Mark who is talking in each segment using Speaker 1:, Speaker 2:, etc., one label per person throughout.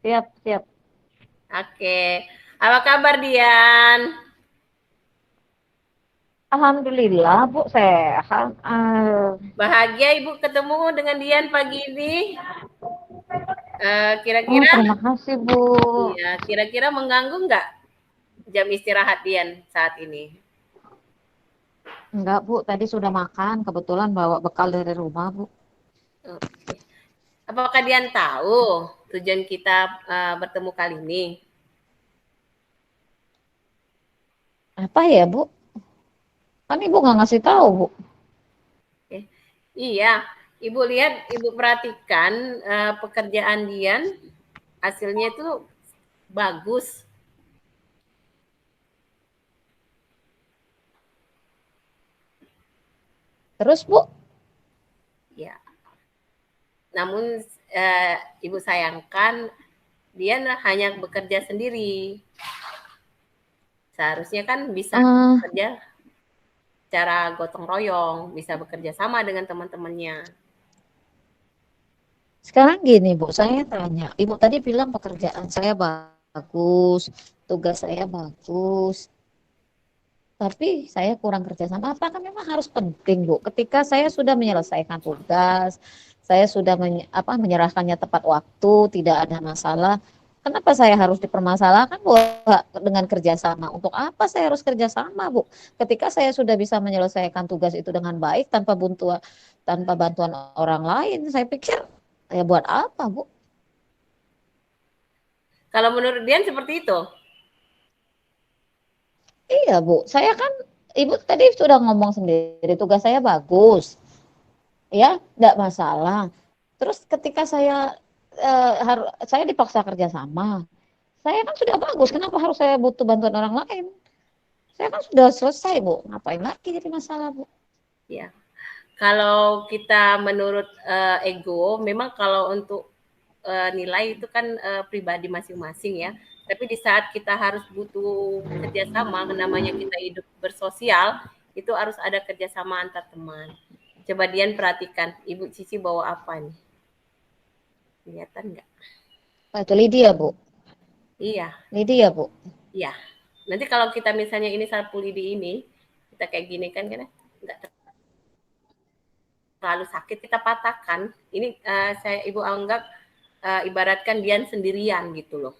Speaker 1: Siap, siap.
Speaker 2: Oke. Apa kabar Dian?
Speaker 1: Alhamdulillah, Bu, sehat.
Speaker 2: Bahagia Ibu ketemu dengan Dian pagi ini. Kira-kira,
Speaker 1: Terima kasih, Bu.
Speaker 2: iya, kira-kira mengganggu nggak jam istirahat Dian saat ini?
Speaker 1: Enggak, Bu, tadi sudah makan. Kebetulan bawa bekal dari rumah, Bu.
Speaker 2: Oke. Apakah Dian tahu tujuan kita bertemu kali ini?
Speaker 1: Apa ya, Bu? Kan Ibu nggak ngasih tahu, Bu.
Speaker 2: Oke. Iya, Ibu lihat, Ibu perhatikan pekerjaan Dian, hasilnya itu bagus.
Speaker 1: Terus, Bu?
Speaker 2: Ya, namun Ibu sayangkan Dian hanya bekerja sendiri. Seharusnya kan bisa
Speaker 1: eh
Speaker 2: bekerja secara gotong royong, bisa bekerja sama dengan teman-temannya.
Speaker 1: Sekarang gini, Bu. Saya tanya. Ibu tadi bilang pekerjaan saya bagus, tugas saya bagus. Tapi saya kurang kerja sama. Apakah memang harus penting, Bu? Ketika saya sudah menyelesaikan tugas, saya sudah menyerahkannya tepat waktu, tidak ada masalah. Kenapa saya harus dipermasalahkan, Bu, dengan kerjasama? Untuk apa saya harus kerjasama, Bu? Ketika saya sudah bisa menyelesaikan tugas itu dengan baik tanpa bantuan orang lain, saya pikir ya buat apa, Bu?
Speaker 2: Kalau menurut Dian seperti itu.
Speaker 1: Iya, Bu. Saya kan Ibu tadi sudah ngomong sendiri, tugas saya bagus. Ya, enggak masalah. Terus ketika saya dipaksa kerja sama, saya kan sudah bagus. Kenapa harus saya butuh bantuan orang lain? Saya kan sudah selesai, Bu. Ngapain lagi jadi masalah, Bu?
Speaker 2: Ya, kalau kita menurut ego, memang kalau untuk nilai itu kan pribadi masing-masing ya. Tapi di saat kita harus butuh kerjasama, namanya kita hidup bersosial, itu harus ada kerjasama antar teman. Coba Dian perhatikan, Ibu Cici bawa apa nih? Kelihatan nggak?
Speaker 1: Pak, itu Lydia, Bu.
Speaker 2: Iya,
Speaker 1: Lydia, Bu.
Speaker 2: iya. Nanti kalau kita misalnya ini sapu lidi ini, kita kayak gini kan, nggak terlalu sakit, kita patahkan. Ini saya Ibu anggap ibaratkan Dian sendirian gitu loh.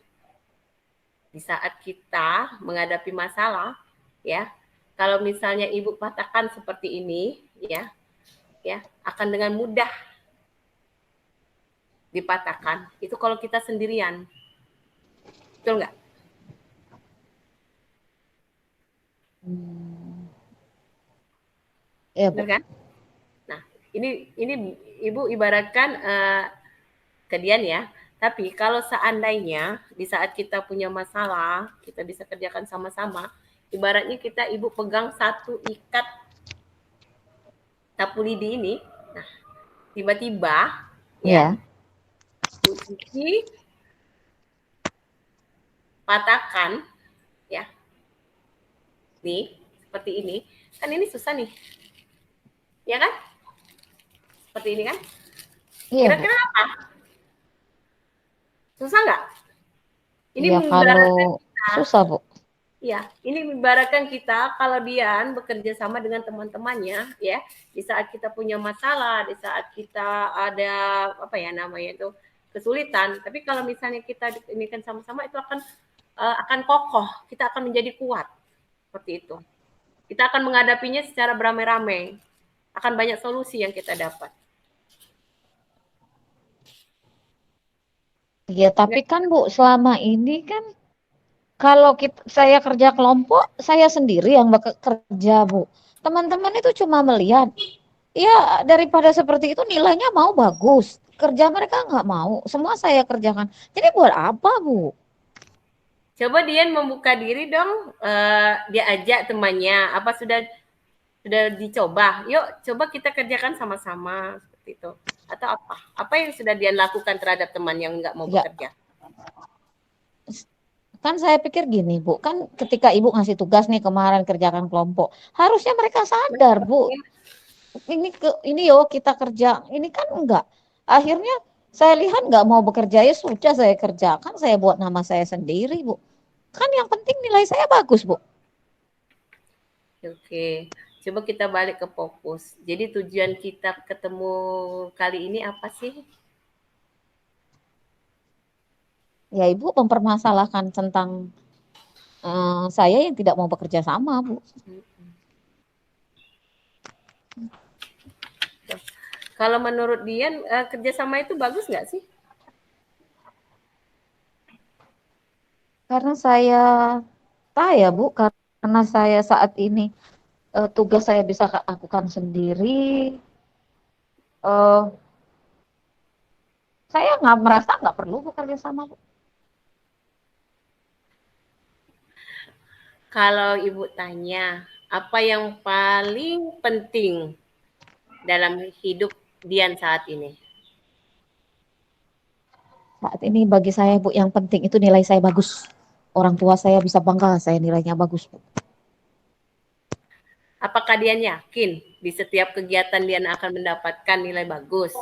Speaker 2: Di saat kita menghadapi masalah, ya, kalau misalnya Ibu patahkan seperti ini, ya, ya, akan dengan mudah dipatahkan. Itu kalau kita sendirian, betul nggak?
Speaker 1: Hmm, ya,
Speaker 2: Benar
Speaker 1: Bu.
Speaker 2: kan? Nah, ini Ibu ibaratkan ke Dian ya. Tapi kalau seandainya di saat kita punya masalah, kita bisa kerjakan sama-sama, ibaratnya kita Ibu pegang satu ikat sapu lidi ini, nah tiba-tiba ya
Speaker 1: Ya.
Speaker 2: Bu Cici patahkan ya, nih seperti ini, kan ini susah nih, ya kan? Seperti ini kan?
Speaker 1: Iya, Bu.
Speaker 2: Kira-kira apa? Susah nggak? Ini
Speaker 1: Iya, kalau
Speaker 2: mengibaratkan kita,
Speaker 1: susah, Bu.
Speaker 2: ya, ini mengibaratkan kita kalau Dian bekerja sama dengan teman-temannya, ya, di saat kita punya masalah, di saat kita ada apa ya namanya itu kesulitan, tapi kalau misalnya kita ini kan sama-sama itu akan kokoh, kita akan menjadi kuat seperti itu. Kita akan menghadapinya secara beramai-ramai, akan banyak solusi yang kita dapat.
Speaker 1: Iya, tapi kan, Bu, selama ini kan kalau saya kerja kelompok, saya sendiri yang bekerja, Bu. Teman-teman itu cuma melihat. Ya, daripada seperti itu nilainya mau bagus. Kerja mereka nggak mau. Semua saya kerjakan. Jadi buat apa, Bu?
Speaker 2: Coba Dian membuka diri dong, dia ajak temannya, apa sudah dicoba? Yuk coba kita kerjakan sama-sama seperti itu. Atau apa? Apa yang sudah Dian lakukan terhadap teman yang nggak mau
Speaker 1: Ya,
Speaker 2: bekerja?
Speaker 1: kan saya pikir gini, Bu. Kan ketika Ibu ngasih tugas nih kemarin kerjakan kelompok, harusnya mereka sadar, Bu. Ini yo kita kerja. Ini kan enggak. Akhirnya Saya lihat nggak mau bekerja ya sudah saya kerjakan, saya buat nama saya sendiri, Bu. Kan yang penting nilai saya bagus, Bu.
Speaker 2: Oke, coba kita balik ke fokus. Jadi tujuan kita ketemu kali ini apa sih?
Speaker 1: Ya Ibu mempermasalahkan tentang saya yang tidak mau bekerja sama, Bu.
Speaker 2: Kalau menurut Dian, kerjasama itu bagus nggak sih?
Speaker 1: Karena saya tahu ya, Bu, karena saya saat ini tugas saya bisa lakukan sendiri, eh, saya nggak merasa nggak perlu bekerja sama, Bu.
Speaker 2: Kalau Ibu tanya, apa yang paling penting dalam hidup Dian saat ini?
Speaker 1: Saat ini bagi saya, Bu, yang penting itu nilai saya bagus. Orang tua saya bisa bangga saya nilainya bagus, Bu.
Speaker 2: Apakah Dian yakin di setiap kegiatan Dian akan mendapatkan nilai bagus?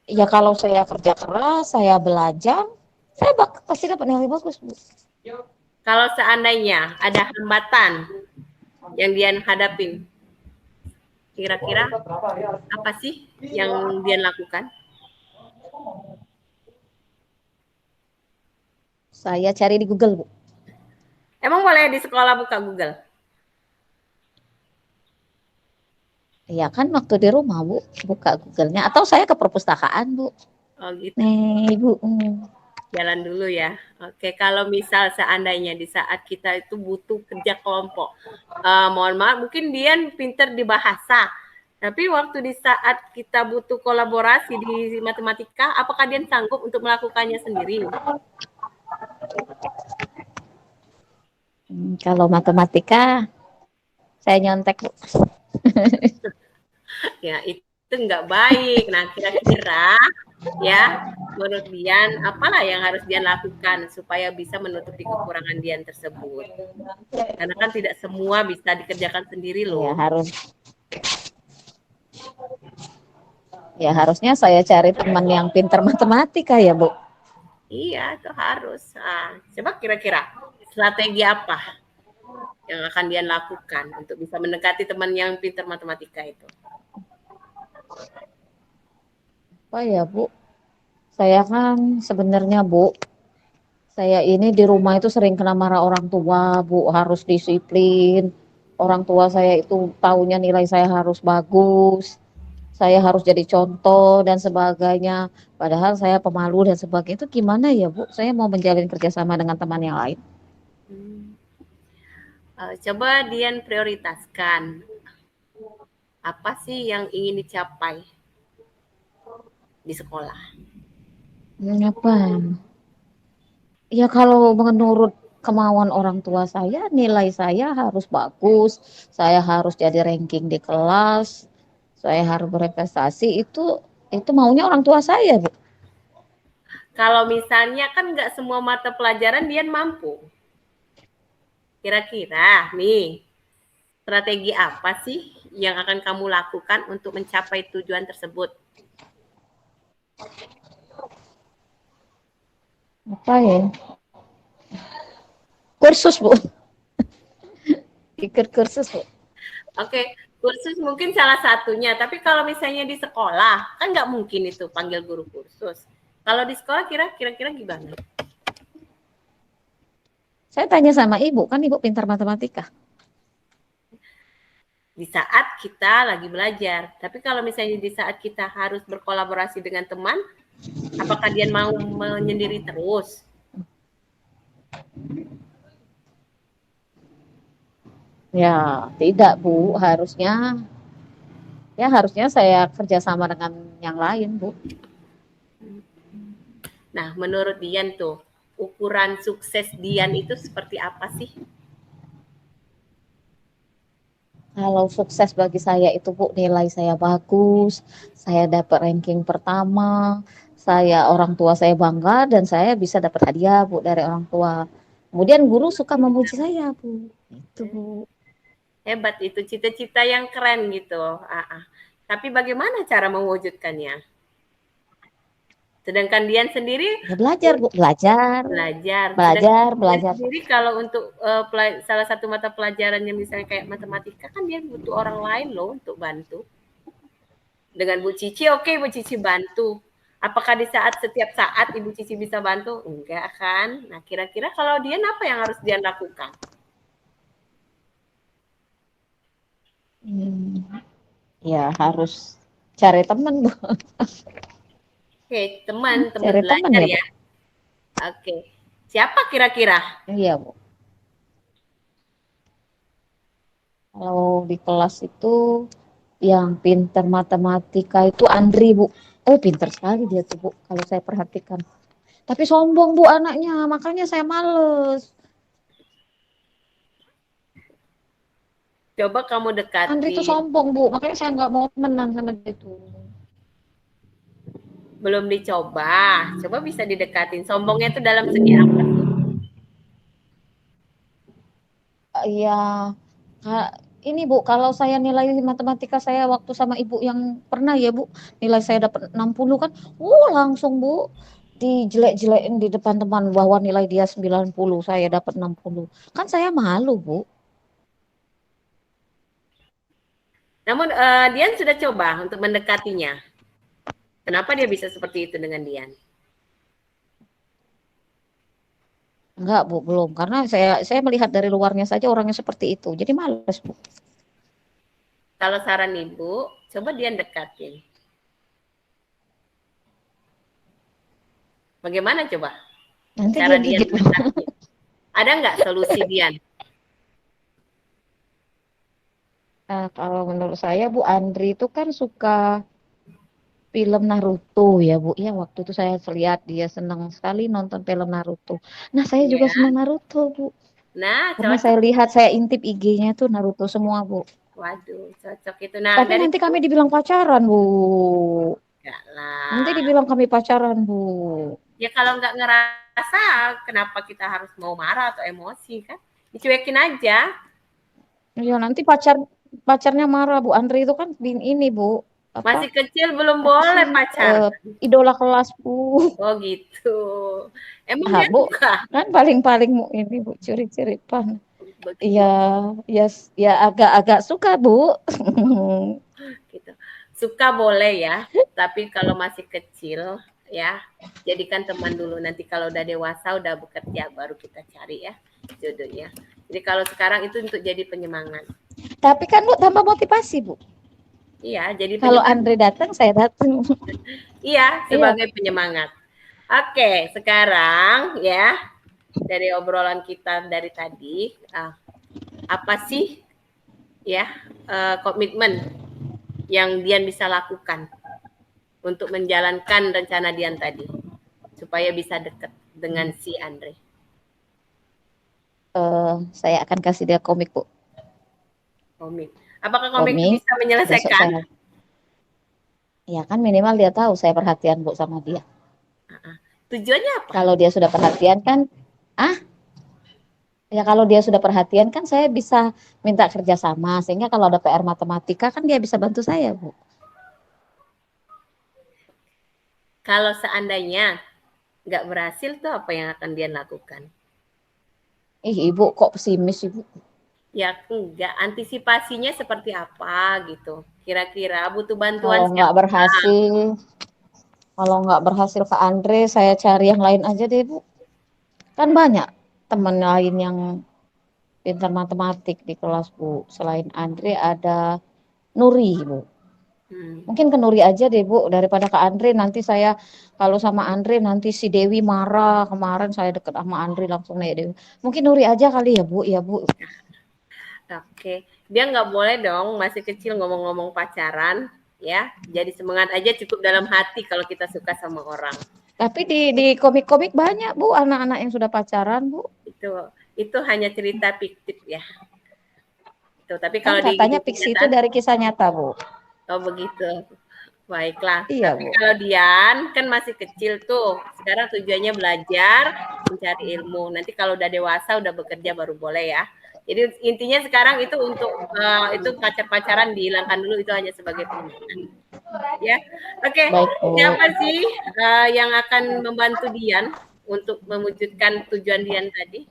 Speaker 1: Ya kalau saya kerja keras, saya belajar, saya pasti dapat nilai bagus, Bu.
Speaker 2: Kalau seandainya ada hambatan yang Dian hadapin, kira-kira apa sih yang Dian lakukan?
Speaker 1: Saya cari di Google, Bu.
Speaker 2: Emang boleh di sekolah buka Google?
Speaker 1: Ya kan waktu di rumah, Bu, buka Google-nya. Atau saya ke perpustakaan, Bu.
Speaker 2: Oh gitu.
Speaker 1: Nih, Ibu.
Speaker 2: Jalan dulu ya. Oke, kalau misal seandainya di saat kita itu butuh kerja kelompok, mohon maaf, mungkin Dian pinter di bahasa, tapi waktu di saat kita butuh kolaborasi di matematika, apakah Dian sanggup untuk melakukannya sendiri?
Speaker 1: Kalau matematika, saya nyontek, Bu.
Speaker 2: Ya, itu nggak baik. Nah, kira-kira ya, menurut Dian, apalah yang harus Dian lakukan supaya bisa menutupi kekurangan Dian tersebut? Karena kan tidak semua bisa dikerjakan sendiri
Speaker 1: Ya
Speaker 2: loh.
Speaker 1: harusnya saya cari teman yang pintar matematika ya, Bu.
Speaker 2: Iya, itu harus. Nah, coba kira-kira strategi apa yang akan dia lakukan untuk bisa mendekati teman yang pintar matematika itu?
Speaker 1: Apa ya, Bu? Saya kan sebenarnya, Bu, saya ini di rumah itu sering kena marah orang tua, Bu, harus disiplin. Orang tua saya itu tahunya nilai saya harus bagus, saya harus jadi contoh dan sebagainya. Padahal saya pemalu dan sebagainya. Itu gimana ya, Bu? Saya mau menjalin kerjasama dengan teman yang lain.
Speaker 2: Hmm. Coba Dian prioritaskan apa sih yang ingin dicapai di sekolah.
Speaker 1: Apa? Ya kalau menurut kemauan orang tua saya, nilai saya harus bagus, saya harus jadi ranking di kelas, saya harus berprestasi, itu maunya orang tua saya, Bu.
Speaker 2: Kalau misalnya kan nggak semua mata pelajaran Dian mampu. Kira-kira nih, strategi apa sih yang akan kamu lakukan untuk mencapai tujuan tersebut?
Speaker 1: Apa ya? Kursus, Bu. Ikut kursus, Bu.
Speaker 2: Oke, kursus mungkin salah satunya. Tapi kalau misalnya di sekolah, kan nggak mungkin itu panggil guru kursus. Kalau di sekolah kira-kira gimana?
Speaker 1: Saya tanya sama Ibu, kan Ibu pintar matematika.
Speaker 2: Di saat kita lagi belajar. Tapi kalau misalnya di saat kita harus berkolaborasi dengan teman, apakah dia mau menyendiri terus?
Speaker 1: Ya, tidak, Bu. Harusnya saya kerjasama dengan yang lain, Bu.
Speaker 2: Nah, menurut Dian tuh, ukuran sukses Dian itu seperti apa sih?
Speaker 1: Kalau sukses bagi saya itu, Bu, nilai saya bagus, saya dapat ranking pertama, orang tua saya bangga dan saya bisa dapat hadiah, Bu, dari orang tua. Kemudian guru suka memuji saya, Bu. Itu, Bu.
Speaker 2: Hebat itu cita-cita yang keren gitu. Tapi bagaimana cara mewujudkannya? Sedangkan Dian sendiri
Speaker 1: Ya belajar, Bu. Belajar.
Speaker 2: belajar. Sedangkan
Speaker 1: Belajar,
Speaker 2: Dian
Speaker 1: belajar.
Speaker 2: sendiri kalau untuk salah satu mata pelajarannya misalnya kayak matematika kan dia butuh orang lain loh untuk bantu. Dengan Bu Cici, oke Bu Cici bantu. Apakah di setiap saat Ibu Cici bisa bantu? Enggak kan? Nah, kira-kira kalau Dian apa yang harus Dian lakukan?
Speaker 1: Ya harus cari teman, Bu.
Speaker 2: Oke, teman
Speaker 1: Cari teman
Speaker 2: belajar
Speaker 1: ya, Bu.
Speaker 2: ya. Oke. Siapa kira-kira?
Speaker 1: Iya, Bu. Kalau di kelas itu yang pintar matematika itu Andri, Bu. Oh, pintar sekali dia tuh, Bu. Kalau saya perhatikan. Tapi sombong, Bu, anaknya. Makanya saya males.
Speaker 2: Coba kamu
Speaker 1: Andri itu
Speaker 2: dekatin.
Speaker 1: sombong, Bu. Makanya saya nggak mau menang sama dia itu.
Speaker 2: Belum dicoba. Coba bisa didekatin. Sombongnya itu dalam segi apa sih?
Speaker 1: Iya, ini Bu, kalau saya nilai matematika saya waktu sama Ibu yang pernah ya Bu, nilai saya dapat 60 kan, langsung Bu, dijelek-jelekin di depan teman bahwa nilai dia 90, saya dapat 60. Kan saya malu Bu.
Speaker 2: Namun Dian sudah coba untuk mendekatinya. Kenapa dia bisa seperti itu dengan Dian?
Speaker 1: Enggak Bu, belum. Karena saya melihat dari luarnya saja orangnya seperti itu. Jadi males Bu.
Speaker 2: Kalau saran Ibu, coba Dian dekatin. Bagaimana coba
Speaker 1: Nanti dia
Speaker 2: cara Dian
Speaker 1: gigit Bu.
Speaker 2: mendekati? Ada nggak solusi Dian?
Speaker 1: Nah, kalau menurut saya Bu Andri itu kan suka film Naruto ya Bu. Ya waktu itu saya lihat dia senang sekali nonton film Naruto. Nah saya juga
Speaker 2: Ya.
Speaker 1: senang Naruto Bu.
Speaker 2: Nah,
Speaker 1: Karena
Speaker 2: cocok.
Speaker 1: saya lihat saya intip IG-nya tuh Naruto semua Bu.
Speaker 2: Waduh, cocok itu. Nah,
Speaker 1: Tapi
Speaker 2: dari
Speaker 1: nanti
Speaker 2: situ
Speaker 1: kami dibilang pacaran Bu.
Speaker 2: enggak
Speaker 1: Nanti
Speaker 2: lah.
Speaker 1: dibilang kami pacaran Bu.
Speaker 2: Ya kalau nggak ngerasa, kenapa kita harus mau marah atau emosi kan? Dicuekin aja.
Speaker 1: Ya nanti pacarnya marah Bu. Andri itu kan ini Bu. Apa
Speaker 2: Masih kecil belum
Speaker 1: apa
Speaker 2: boleh
Speaker 1: sih
Speaker 2: pacaran.
Speaker 1: idola kelas Bu.
Speaker 2: Oh gitu. Emang
Speaker 1: Ah
Speaker 2: dia
Speaker 1: Bu
Speaker 2: suka
Speaker 1: kan paling-paling ini Bu curi-curipan. Iya,
Speaker 2: begitu.
Speaker 1: ya, ya agak-agak suka Bu.
Speaker 2: Gitu. Suka boleh ya, tapi kalau masih kecil ya, jadikan teman dulu. Nanti kalau udah dewasa, udah bekerja, baru kita cari ya jodohnya. Jadi kalau sekarang itu untuk jadi penyemangat.
Speaker 1: Tapi kan Bu tambah motivasi Bu.
Speaker 2: Iya, jadi
Speaker 1: Kalau
Speaker 2: penyemangat.
Speaker 1: Andre datang, saya datang.
Speaker 2: Iya,
Speaker 1: Iya,
Speaker 2: sebagai penyemangat. Oke, sekarang ya dari obrolan kita dari tadi, apa sih ya komitmen yang Dian bisa lakukan untuk menjalankan rencana Dian tadi supaya bisa dekat dengan si Andre.
Speaker 1: saya akan kasih dia komik Bu.
Speaker 2: Komik. Apakah komik itu
Speaker 1: Komik.
Speaker 2: bisa
Speaker 1: Besok
Speaker 2: menyelesaikan?
Speaker 1: saya, ya kan minimal dia tahu saya perhatian Bu sama dia.
Speaker 2: Tujuannya apa?
Speaker 1: Kalau dia sudah perhatian kan, ah, ya kalau dia sudah perhatian kan saya bisa minta kerjasama. Sehingga kalau ada PR matematika kan dia bisa bantu saya Bu.
Speaker 2: Kalau seandainya nggak berhasil tuh apa yang akan Dian lakukan?
Speaker 1: Ih Ibu kok pesimis Ibu?
Speaker 2: Ya enggak, antisipasinya seperti apa gitu. Kira-kira butuh bantuan
Speaker 1: Kalau nggak
Speaker 2: siapa?
Speaker 1: berhasil, kalau nggak berhasil ke Andre, saya cari yang lain aja deh Bu. Kan banyak teman lain yang pintar matematik di kelas Bu. Selain Andre ada Nuri Bu.
Speaker 2: Hmm.
Speaker 1: Mungkin ke Nuri aja deh Bu daripada ke Andre. Nanti saya kalau sama Andre nanti si Dewi marah. Kemarin saya deket sama Andre langsung nih Dewi. Mungkin Nuri aja kali ya Bu. Ya Bu.
Speaker 2: Oke, dia nggak boleh dong masih kecil ngomong-ngomong pacaran, ya. Jadi semangat aja cukup dalam hati kalau kita suka sama orang.
Speaker 1: Tapi di komik-komik banyak Bu anak-anak yang sudah pacaran Bu.
Speaker 2: Itu hanya cerita fiktif ya. Itu, tapi
Speaker 1: Kan
Speaker 2: kalau di
Speaker 1: katanya
Speaker 2: hidup
Speaker 1: fiksi itu
Speaker 2: kenyataan,
Speaker 1: dari kisah nyata Bu.
Speaker 2: oh begitu. Baiklah.
Speaker 1: Iya
Speaker 2: Tapi
Speaker 1: Bu.
Speaker 2: kalau Dian kan masih kecil tuh. Sekarang tujuannya belajar, mencari ilmu. Nanti kalau udah dewasa, udah bekerja baru boleh ya. Jadi intinya sekarang itu untuk itu pacar-pacaran dihilangkan dulu, itu hanya sebagai pengingat. Ya, oke.
Speaker 1: Baik, Bu.
Speaker 2: Siapa sih yang akan membantu Dian untuk mewujudkan tujuan Dian tadi?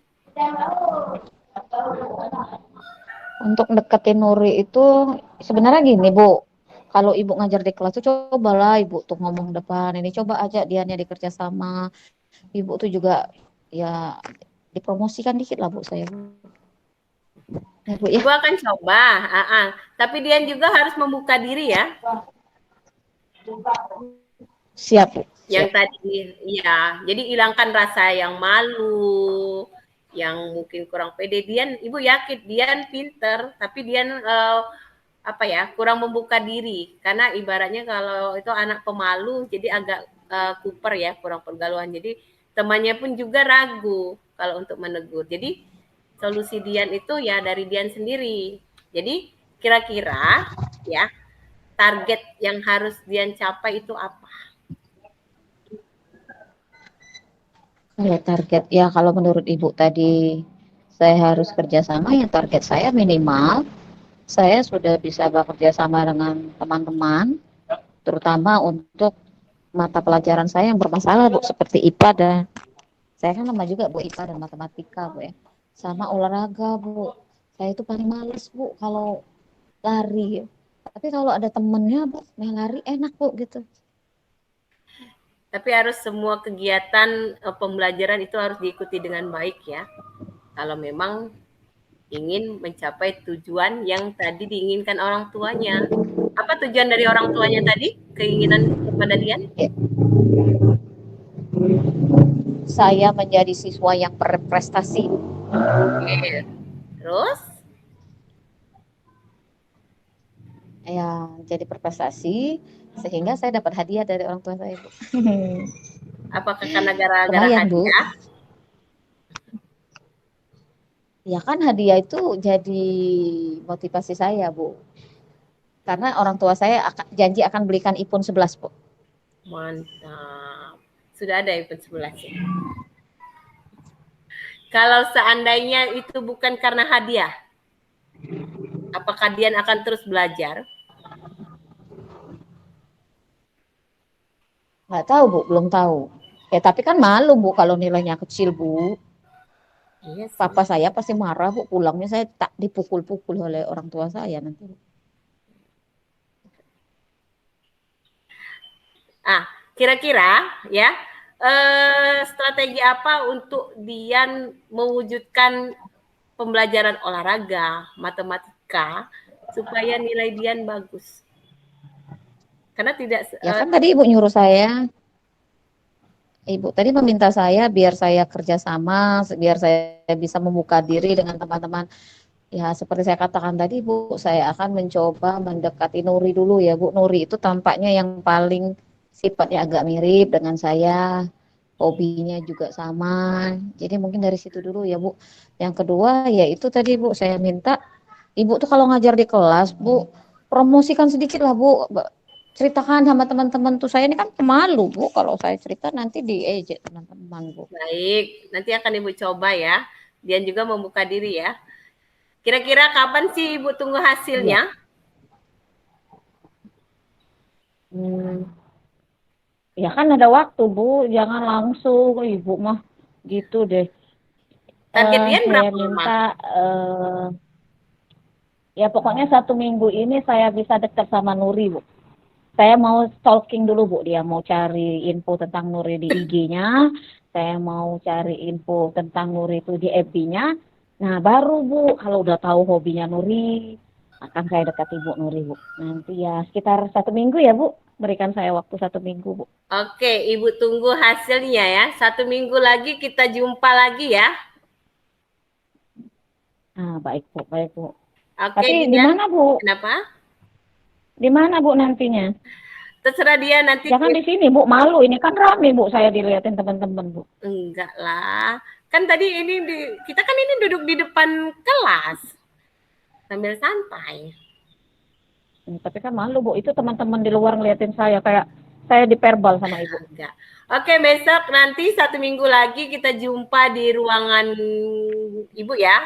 Speaker 1: Untuk deketin Nuri itu sebenarnya gini, Bu. Kalau Ibu ngajar di kelas tuh cobalah Ibu tuh ngomong depan ini, coba aja Diannya dikerja sama. Ibu tuh juga ya dipromosikan dikit lah Bu saya. Ya, Bu, ya.
Speaker 2: Ibu akan coba, tapi Dian juga harus membuka diri ya.
Speaker 1: Siap, Bu.
Speaker 2: Yang
Speaker 1: Siap.
Speaker 2: tadi, ya. Jadi hilangkan rasa yang malu, yang mungkin kurang pede. Dian, Ibu yakin Dian pinter, tapi Dian apa ya, kurang membuka diri. Karena ibaratnya kalau itu anak pemalu, jadi agak kuper ya, kurang pergaulan. Jadi temannya pun juga ragu kalau untuk menegur. Jadi solusi Dian itu ya dari Dian sendiri. Jadi kira-kira ya target yang harus Dian capai itu apa?
Speaker 1: Kalau target ya kalau menurut Ibu tadi saya harus kerjasama, ya target saya minimal saya sudah bisa bekerja sama dengan teman-teman, terutama untuk mata pelajaran saya yang bermasalah Bu, seperti IPA dan saya kan lama juga Bu IPA dan matematika Bu ya. Sama olahraga Bu. Saya itu paling males Bu kalau lari. Tapi kalau ada temennya Bu, yang lari enak Bu gitu.
Speaker 2: Tapi harus semua kegiatan pembelajaran itu harus diikuti dengan baik ya. Kalau memang ingin mencapai tujuan yang tadi diinginkan orang tuanya. Apa tujuan dari orang tuanya tadi? Keinginan kepada Dian?
Speaker 1: Saya menjadi siswa yang berprestasi.
Speaker 2: Oke. Terus?
Speaker 1: Ya, jadi berprestasi sehingga saya dapat hadiah dari orang tua saya Bu.
Speaker 2: Apakah karena gara-gara
Speaker 1: Lumayan Bu.
Speaker 2: hadiah?
Speaker 1: Ya kan hadiah itu jadi motivasi saya Bu. Karena orang tua saya janji akan belikan iPhone 11 Bu.
Speaker 2: Mantap. Sudah ada iPhone 11 ya? Kalau seandainya itu bukan karena hadiah, apakah Dian akan terus belajar?
Speaker 1: Nggak tahu Bu, belum tahu. Ya tapi kan malu Bu kalau nilainya kecil Bu.
Speaker 2: Iya sih.
Speaker 1: Papa saya pasti marah Bu, pulangnya saya tak dipukul-pukul oleh orang tua saya nanti.
Speaker 2: Kira-kira ya, strategi apa untuk Dian mewujudkan pembelajaran olahraga, matematika, supaya nilai Dian bagus? Karena tidak
Speaker 1: Ya kan tadi Ibu nyuruh saya, Ibu tadi meminta saya biar saya kerjasama, biar saya bisa membuka diri dengan teman-teman. Ya seperti saya katakan tadi Bu, saya akan mencoba mendekati Nuri dulu ya Bu. Nuri itu tampaknya yang paling sifatnya agak mirip dengan saya, hobinya juga sama. Jadi mungkin dari situ dulu ya Bu. Yang kedua ya itu tadi Bu, saya minta Ibu tuh kalau ngajar di kelas Bu, promosikan sedikit lah Bu. Ceritakan sama teman-teman tuh, saya ini kan pemalu Bu, kalau saya cerita nanti diejek teman-teman Bu.
Speaker 2: baik, nanti akan Ibu coba ya. Dian juga membuka diri ya. Kira-kira kapan sih Ibu tunggu
Speaker 1: Iya.
Speaker 2: hasilnya?
Speaker 1: Ya kan ada waktu Bu, jangan langsung Ibu mah gitu deh.
Speaker 2: Target Dian
Speaker 1: Saya
Speaker 2: berapa lama?
Speaker 1: minta ya pokoknya 1 minggu ini saya bisa dekat sama Nuri Bu. Saya mau stalking dulu Bu, dia mau cari info tentang Nuri di IG-nya, saya mau cari info tentang Nuri itu di FB-nya. Nah baru Bu, kalau udah tahu hobinya Nuri, akan saya dekati Bu Nuri Bu. Nanti ya sekitar 1 minggu ya Bu, berikan saya waktu 1 minggu Bu.
Speaker 2: Oke, Ibu tunggu hasilnya ya. 1 minggu lagi kita jumpa lagi ya.
Speaker 1: Ah baik Bu, baik Bu.
Speaker 2: Oke,
Speaker 1: Tapi di
Speaker 2: Dian.
Speaker 1: mana Bu?
Speaker 2: Kenapa?
Speaker 1: Di mana Bu nantinya?
Speaker 2: Terserah dia nanti.
Speaker 1: Jangan di sini Bu, malu. Ini kan rame Bu, saya dilihatin teman-teman Bu.
Speaker 2: Enggak lah. Kan tadi ini kita kan ini duduk di depan kelas sambil santai.
Speaker 1: Tapi kan malu Bu, itu teman-teman di luar ngeliatin saya kayak saya diperbal sama Ibu.
Speaker 2: Enggak. Oke, besok nanti 1 minggu lagi kita jumpa di ruangan Ibu ya.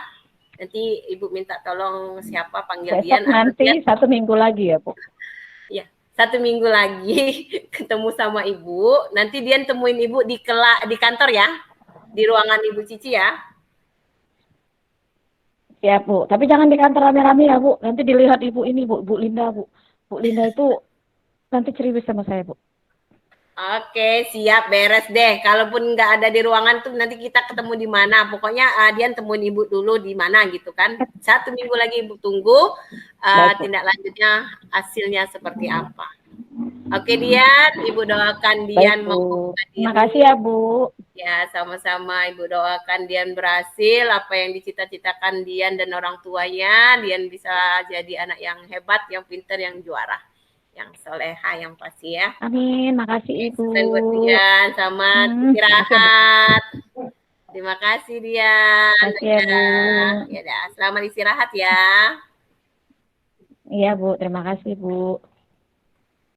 Speaker 2: Nanti Ibu minta tolong siapa panggil
Speaker 3: Besok
Speaker 2: Dian.
Speaker 3: nanti
Speaker 2: Dian,
Speaker 3: 1 minggu lagi ya, Bu.
Speaker 2: ya, 1 minggu lagi ketemu sama Ibu. Nanti Dian temuin Ibu di kantor ya, di ruangan Ibu Cici ya.
Speaker 3: Siap, Bu. Tapi jangan di kantor rame-rame ya, Bu. Nanti dilihat Ibu ini, Bu. Bu Linda, Bu. Bu Linda itu nanti cerewet sama saya, Bu.
Speaker 2: Oke, siap, beres deh. Kalaupun nggak ada di ruangan tuh nanti kita ketemu di mana. Pokoknya Dian temuin Ibu dulu di mana gitu kan. 1 minggu lagi Ibu tunggu
Speaker 3: Baik, Bu.
Speaker 2: tindak lanjutnya hasilnya seperti apa. Oke Dian, Ibu doakan
Speaker 3: Baik,
Speaker 2: Dian
Speaker 3: Bu.
Speaker 2: membuka
Speaker 3: Terima
Speaker 2: diri.
Speaker 3: kasih ya, Bu.
Speaker 2: Ya, sama-sama Ibu doakan Dian berhasil apa yang dicita-citakan Dian dan orang tuanya. Dian bisa jadi anak yang hebat, yang pintar, yang juara, yang soleha, yang pasti ya.
Speaker 3: Amin. Makasih,
Speaker 2: Oke,
Speaker 3: Ibu.
Speaker 2: sukses buat Dian, selamat
Speaker 3: Makasih ya, Bu.
Speaker 2: istirahat. Terima kasih Dian.
Speaker 3: Makasih ya, Bu.
Speaker 2: Ya, selamat istirahat ya.
Speaker 3: Iya, Bu. Terima kasih, Bu.